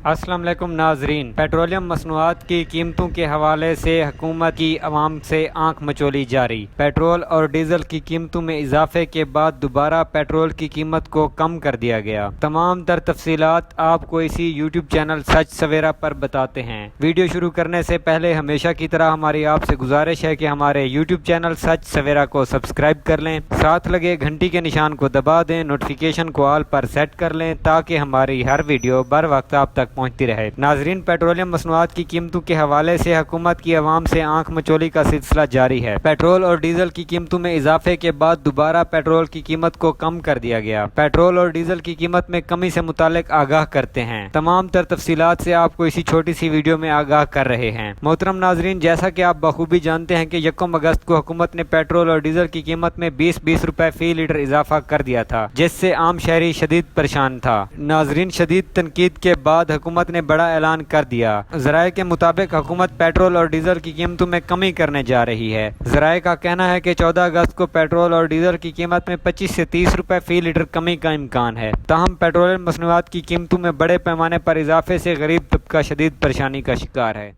अस्सलाम वालेकुम नाजरीन। पेट्रोलियम मसनूआत की कीमतों के हवाले से हुकूमत की अवाम से आंख मचोली जारी। पेट्रोल और डीजल की कीमतों में इजाफे के बाद दोबारा पेट्रोल की कीमत को कम कर दिया गया। तमाम तर तफसीलात आपको इसी यूट्यूब चैनल सच सवेरा पर बताते हैं। वीडियो शुरू करने से पहले हमेशा की तरह हमारी आपसे गुजारिश है कि हमारे यूट्यूब चैनल सच सवेरा को सब्सक्राइब कर लें, साथ लगे घंटी के निशान को दबा दें, नोटिफिकेशन को ऑल पर सेट कर लें ताकि हमारी हर वीडियो बर वक्त आप तक पहुंचती रहे। नाजरीन, पेट्रोलियम मसनूआत की कीमतों के हवाले से हुकूमत की अवाम से आंख मचोली का सिलसिला जारी है। पेट्रोल और डीजल की कीमतों में इजाफे के बाद दोबारा पेट्रोल की कीमत को कम कर दिया गया। पेट्रोल और डीजल की कीमत में कमी से मुतालिक आगाह करते हैं। तमाम तर तफसीलात से आपको इसी छोटी सी वीडियो में आगाह कर रहे हैं। मोहतरम नाजरीन, जैसा कि आप बखूबी जानते हैं कि 1 अगस्त को हुकूमत ने पेट्रोल और डीजल की कीमत में 20-20 रुपए फी लीटर इजाफा कर दिया था, जिससे आम शहरी शदीद परेशान था। नाजरीन, शदीद तनकीद के बाद हुकूमत ने बड़ा ऐलान कर दिया। ज़राए के मुताबिक हुकूमत पेट्रोल और डीजल की कीमतों में कमी करने जा रही है। ज़राए का कहना है कि 14 अगस्त को पेट्रोल और डीजल की कीमत में 25 से 30 रुपए फी लीटर कमी का इम्कान है। ताहम पेट्रोलियम मसनूआत की कीमतों में बड़े पैमाने पर इजाफे से गरीब तबका शदीद परेशानी का शिकार है।